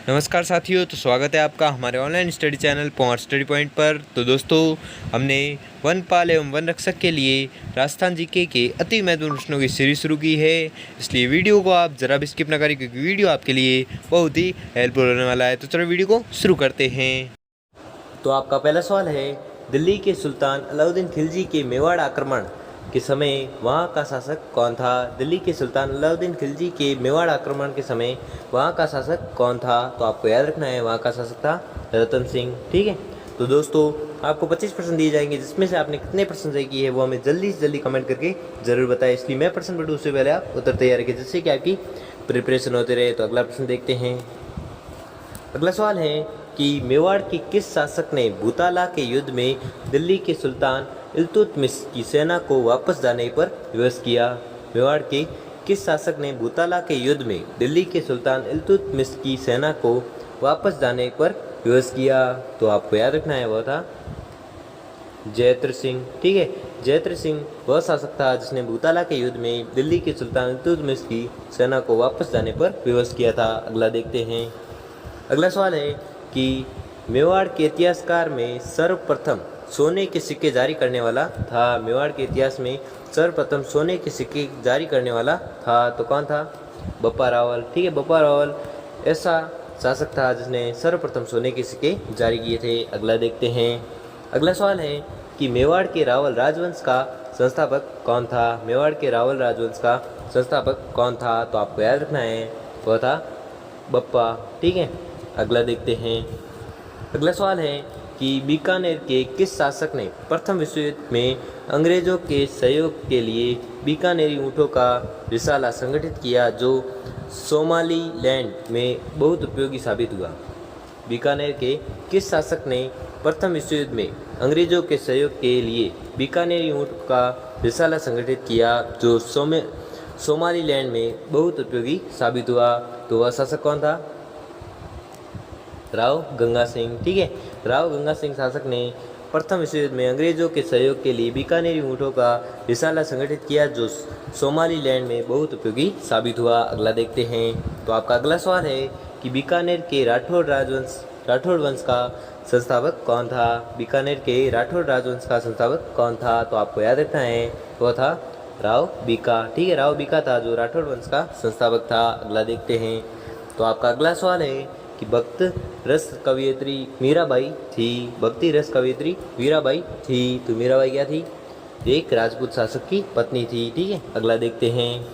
नमस्कार साथियों, तो स्वागत है आपका हमारे online study channel power study point पर। तो दोस्तों, हमने वनपाल एवं वन रक्षक के लिए राजस्थान जीके के अति महत्वपूर्ण प्रश्नों की सीरीज शुरू की है। इसलिए वीडियो को आप ज़रा भी स्किप ना करें, क्योंकि वीडियो आपके लिए बहुत ही हेल्पफुल होने वाला है। तो चलो वीडियो को शुरू करते हैं। तो आपका पहला सवाल है, दिल्ली के सुल्तान अलाउद्दीन खिलजी के मेवाड़ आक्रमण के समय वहाँ का शासक कौन था? दिल्ली के सुल्तान अलाउद्दीन खिलजी के मेवाड़ आक्रमण के समय वहाँ का शासक कौन था? तो आपको याद रखना है, वहाँ का शासक था रतन सिंह। ठीक है, तो दोस्तों आपको 25% दिए जाएंगे, जिसमें से आपने कितने प्रश्न सही किए हैं वो हमें जल्दी से जल्दी कमेंट करके ज़रूर बताएं। इसलिए मैं प्रश्न पढ़ूँ उससे पहले आप उत्तर तैयार रखें, जिससे कि आपकी प्रिपरेशन होते रहे। तो अगला प्रश्न देखते हैं। अगला सवाल है कि मेवाड़ के किस शासक ने भूताला के युद्ध में दिल्ली के सुल्तान इल्तुतमिश की सेना को वापस जाने पर विवश किया? मेवाड़ के किस शासक ने भूताला के युद्ध में दिल्ली के सुल्तान इल्तुतमिश की सेना को वापस जाने पर विवश किया? तो आपको याद रखना है, वह था जयद्रथ सिंह। ठीक है, जयद्रथ सिंह वह शासक था जिसने भूताला के युद्ध में दिल्ली के सुल्तान इल्तुतमिश की सेना को वापस जाने पर विवश किया था। अगला देखते हैं। अगला सवाल है कि मेवाड़ के इतिहासकार में सर्वप्रथम सोने के सिक्के जारी करने वाला था? मेवाड़ के इतिहास में सर्वप्रथम सोने के सिक्के जारी करने वाला था तो कौन था? बप्पा रावल। ठीक है, बप्पा रावल ऐसा शासक था जिसने सर्वप्रथम सोने के सिक्के जारी किए थे। अगला देखते हैं। अगला सवाल है कि मेवाड़ के रावल राजवंश का संस्थापक कौन था? मेवाड़ के रावल राजवंश का संस्थापक कौन था? तो आपको याद रखना है, वह था बप्पा। ठीक है, अगला देखते हैं। अगला सवाल है कि बीकानेर के किस शासक ने प्रथम विश्व युद्ध में अंग्रेजों के सहयोग के लिए बीकानेरी ऊँटों का रिसाला संगठित किया, जो सोमालीलैंड में बहुत उपयोगी साबित हुआ? बीकानेर के किस शासक ने प्रथम विश्व युद्ध में अंग्रेजों के सहयोग के लिए बीकानेरी ऊँट का रिसाला संगठित किया, जो सोमालीलैंड में बहुत उपयोगी साबित हुआ? तो वह शासक कौन था? राव गंगा सिंह। ठीक है, राव गंगा सिंह शासक ने प्रथम विश्व युद्ध में अंग्रेजों के सहयोग के लिए बीकानेरी ऊँटों का रिसाला संगठित किया, जो सोमालीलैंड में बहुत उपयोगी साबित हुआ। अगला देखते हैं। तो आपका अगला सवाल है कि बीकानेर के राठौड़ वंश का संस्थापक कौन था? बीकानेर के राठौड़ राजवंश का संस्थापक कौन था? तो आपको याद रखना है, वह था राव बीका। ठीक है, राव बीका था जो राठौड़ वंश का संस्थापक था। अगला देखते हैं। तो आपका अगला सवाल है कि भक्ति रस कवयित्री मीराबाई थी। भक्ति रस कवयित्री मीराबाई थी, तो मीराबाई क्या थी? एक राजपूत शासक की पत्नी थी। ठीक है, अगला देखते हैं।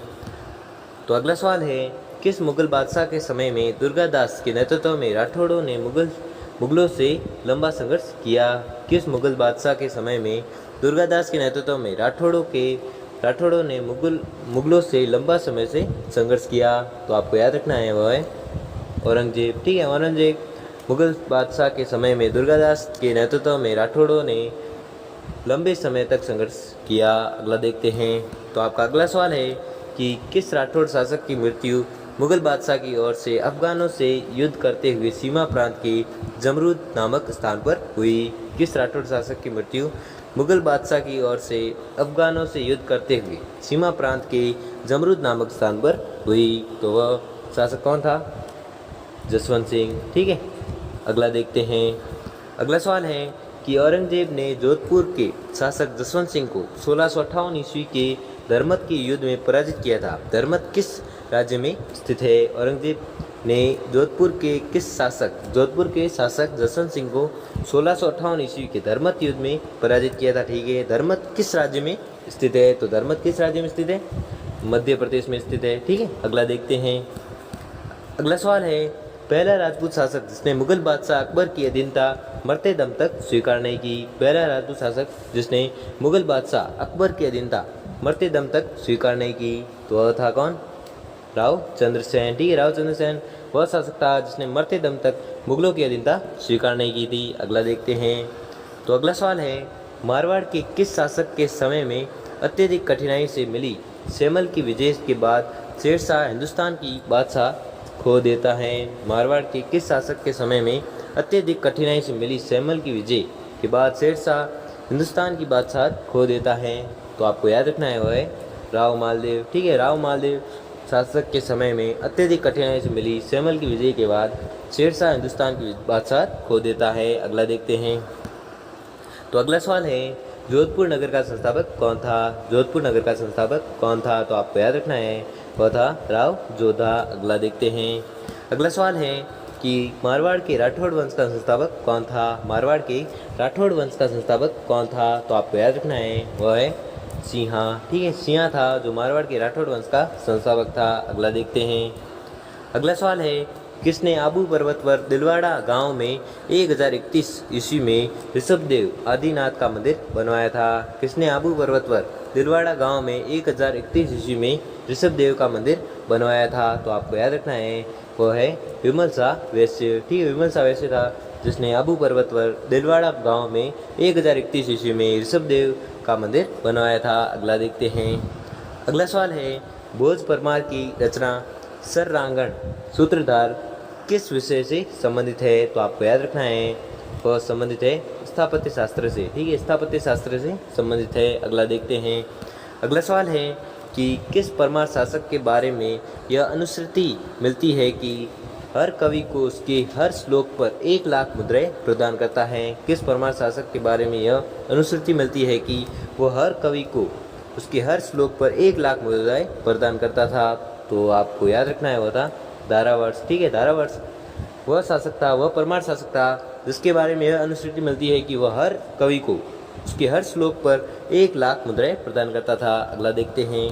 तो अगला सवाल है, किस मुगल बादशाह के समय में दुर्गादास के नेतृत्व में राठौड़ों ने मुगलों से लंबा संघर्ष किया? किस मुगल बादशाह के समय में दुर्गादास के नेतृत्व में राठौड़ों ने मुगलों से लंबा समय से संघर्ष किया? तो आपको याद रखना है, वह है औरंगजेब। ठीक है, औरंगजेब मुगल बादशाह के समय में दुर्गादास के नेतृत्व में राठौड़ों ने लंबे समय तक संघर्ष किया। अगला देखते हैं। तो आपका अगला सवाल है कि किस राठौड़ शासक की मृत्यु मुगल बादशाह की ओर से अफगानों से युद्ध करते हुए सीमा प्रांत के जमरूद नामक स्थान पर हुई? किस राठौड़ शासक की मृत्यु मुगल बादशाह की ओर से अफगानों से युद्ध करते हुए सीमा प्रांत के जमरूद नामक स्थान पर हुई? तो वह शासक कौन था? जसवंत सिंह। ठीक है, अगला देखते हैं। अगला सवाल है कि औरंगजेब ने जोधपुर के शासक जसवंत सिंह को 1658 ईस्वी के धर्मत के युद्ध में पराजित किया था? धर्मत किस राज्य में स्थित है? औरंगजेब ने जोधपुर के शासक जसवंत सिंह को 1658 ईस्वी के धर्मत युद्ध में पराजित किया था। ठीक है, धर्मत किस राज्य में स्थित है? तो धर्मत किस राज्य में स्थित है? मध्य प्रदेश में स्थित है। ठीक है, अगला देखते हैं। अगला सवाल है, पहला राजपूत शासक जिसने मुगल बादशाह अकबर की अधीनता मरते दम तक स्वीकार नहीं की? पहला राजपूत शासक जिसने मुगल बादशाह अकबर की अधीनता मरते दम तक स्वीकार नहीं की, तो वह था कौन? राव चंद्रसेन। ठीक है, राव चंद्रसेन वह शासक था जिसने मरते दम तक मुगलों की अधीनता स्वीकार नहीं की थी। अगला देखते हैं। तो अगला सवाल है, मारवाड़ के किस शासक के समय में अत्यधिक कठिनाई से मिली सैमल की विजय के बाद शेरशाह हिंदुस्तान की बादशाह खो देता है? मारवाड़ के किस शासक के समय में अत्यधिक कठिनाई से मिली सैमल की विजय के बाद शेरशाह हिंदुस्तान की बादशाह खो देता है? तो आपको याद रखना है, वह है राव मालदेव। ठीक है, राव मालदेव शासक के समय में अत्यधिक कठिनाई से मिली सैमल की विजय के बाद शेरशाह हिंदुस्तान की बादशाह खो देता है। अगला देखते हैं। तो अगला सवाल है, जोधपुर नगर का संस्थापक कौन था? जोधपुर नगर का संस्थापक कौन था? तो आपको याद रखना है, वह था राव जोधा। अगला देखते हैं। अगला सवाल है कि मारवाड़ के राठौड़ वंश का संस्थापक कौन था? मारवाड़ के राठौड़ वंश का संस्थापक कौन था? तो आपको याद रखना है, वह है सिंहा। ठीक है, सिंहा था जो मारवाड़ के राठौड़ वंश का संस्थापक था। अगला देखते हैं। अगला सवाल है, किसने आबू पर्वत पर दिलवाड़ा गांव में 1031 ईस्वी में ऋषभदेव आदिनाथ का मंदिर बनवाया था? किसने आबू पर्वत पर दिलवाड़ा गांव में 1031 ईस्वी में ऋषभदेव का मंदिर बनवाया था? तो आपको याद रखना है, वह है विमल शाह वैश्य। ठीक है, विमल शाह वैश्य था जिसने आबू पर्वत पर दिलवाड़ा गांव में 1031 ईस्वी में ऋषभदेव का मंदिर बनवाया था। अगला देखते हैं। अगला सवाल है, भोज परमार की रचना सर्रांगण सूत्रधार किस विषय से संबंधित है? तो आपको याद रखना है, वह संबंधित है स्थापत्य शास्त्र से। ठीक है, स्थापत्य शास्त्र से संबंधित है। अगला देखते हैं। अगला सवाल है कि किस परमार शासक के बारे में यह अनुश्रुति मिलती है कि हर कवि को उसके हर श्लोक पर 1 लाख मुद्राएं प्रदान करता है? किस परमार शासक के बारे में यह अनुश्रुति मिलती है कि वह हर कवि को उसके हर श्लोक पर 1 लाख मुद्राएं प्रदान करता था? तो आपको याद रखना है, वह था धारावर्ष। ठीक है, धारावर्ष वह शासक था, वह परमार शासक था जिसके बारे में यह अनुश्रुति मिलती है कि वह हर कवि को उसके हर श्लोक पर 1 लाख मुद्राएं प्रदान करता था। अगला देखते हैं।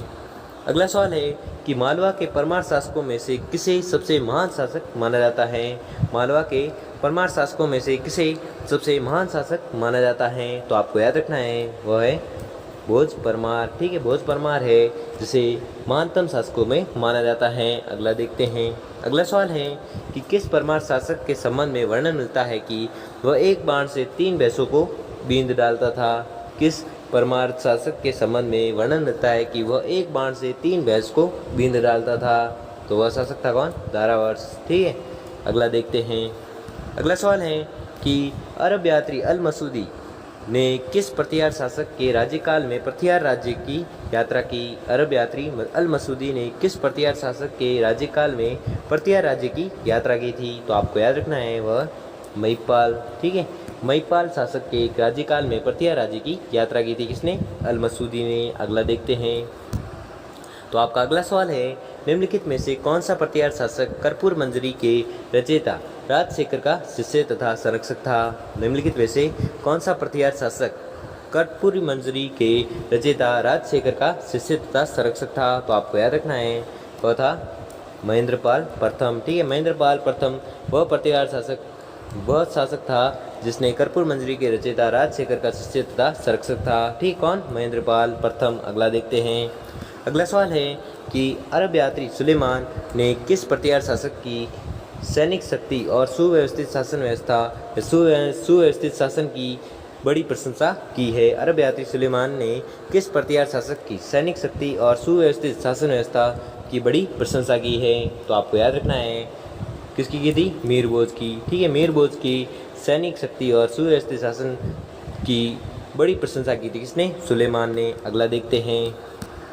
अगला सवाल है कि मालवा के परमार शासकों में से किसे सबसे महान शासक माना जाता है? मालवा के परमार शासकों में से किसे सबसे महान शासक माना जाता है? तो आपको याद रखना है, वह है भोज परमार। ठीक है, भोज परमार है जिसे महानतम शासकों में माना जाता है। अगला देखते हैं। अगला सवाल है कि किस परमार शासक के संबंध में वर्णन मिलता है कि वह एक बाण से 3 भैंसों को बींद डालता था? किस परमार शासक के संबंध में वर्णन मिलता है कि वह एक बाण से 3 भैंस को बींद डालता था? तो वह शासक था कौन? धारावर्ष। ठीक है, अगला देखते हैं। अगला सवाल है कि अरब यात्री अल मसूदी ने किस प्रतिहार शासक के राज्यकाल में प्रतिहार राज्य की यात्रा की? अरब यात्री अल मसूदी ने किस प्रतिहार शासक के राज्यकाल में प्रतिहार राज्य की यात्रा की थी? तो आपको याद रखना है, वह महिपाल। ठीक है, महिपाल शासक के राज्यकाल में प्रतिहार राज्य की यात्रा की थी किसने? अल मसूदी ने। अगला देखते हैं। तो आपका अगला सवाल है, निम्नलिखित में से कौन सा प्रतिहार शासक कर्पूर मंजरी के रचयिता राजशेखर का शिष्य तथा संरक्षक था? निम्नलिखित में से कौन सा प्रतिहार शासक कर्पूर मंजरी के रचयिता राजशेखर का शिष्य तथा संरक्षक था? तो आपको याद रखना है, वह था महेंद्रपाल प्रथम। ठीक है, महेंद्रपाल प्रथम वह शासक था जिसने कर्पूर मंजरी के रचयिता राजशेखर का शिष्य तथा संरक्षक था। ठीक, कौन? महेंद्रपाल प्रथम। अगला देखते हैं। अगला सवाल है कि अरब यात्री सुलेमान ने किस प्रतिहार शासक की सैनिक शक्ति और सुव्यवस्थित शासन की बड़ी प्रशंसा की है? अरब यात्री सुलेमान ने किस प्रतिहार शासक की सैनिक शक्ति और सुव्यवस्थित शासन व्यवस्था की बड़ी प्रशंसा की है? तो आपको याद रखना है, किसकी की थी? मीरबोज की। ठीक है, मीरबोज की सैनिक शक्ति और सुव्यवस्थित शासन की बड़ी प्रशंसा की थी किसने? सुलेमान ने। अगला देखते हैं।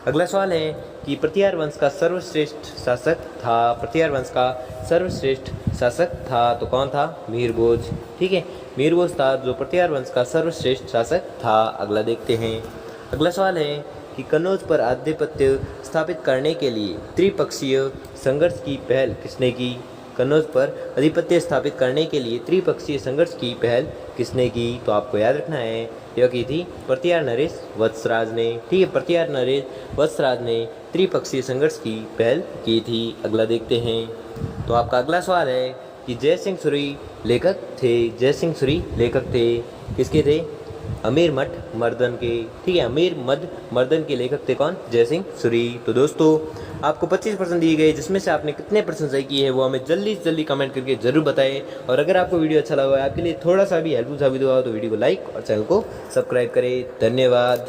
अगला सवाल है कि प्रतिहार वंश का सर्वश्रेष्ठ शासक था? प्रतिहार वंश का सर्वश्रेष्ठ शासक था तो कौन था? मीरबोज। ठीक है, मीरबोज था जो प्रतिहार वंश का सर्वश्रेष्ठ शासक था। अगला देखते हैं। अगला सवाल है कि कन्नौज पर आधिपत्य स्थापित करने के लिए त्रिपक्षीय संघर्ष की पहल किसने की? कन्नौज पर आधिपत्य स्थापित करने के लिए त्रिपक्षीय संघर्ष की पहल किसने की? तो आपको याद रखना है, यह की थी प्रतिहार नरेश वत्सराज ने। ठीक है, प्रतिहार नरेश वत्सराज ने त्रिपक्षीय संघर्ष की पहल की थी। अगला देखते हैं। तो आपका अगला सवाल है कि जयसिंह सूरी लेखक थे। जयसिंह सूरी लेखक थे किसके थे? अमीर मठ मर्दन के। ठीक है, अमीर मद मर्दन के लेखक थे कौन? जयसिंह सूरी। तो दोस्तों, आपको 25% दिए गए, जिसमें से आपने कितने परसेंट सही किए हैं वो हमें जल्दी से जल्दी कमेंट करके जरूर बताएं। और अगर आपको वीडियो अच्छा लगा, आपके लिए थोड़ा सा भी हेल्पफुल साबित हुआ तो वीडियो को लाइक और चैनल को सब्सक्राइब करें। धन्यवाद।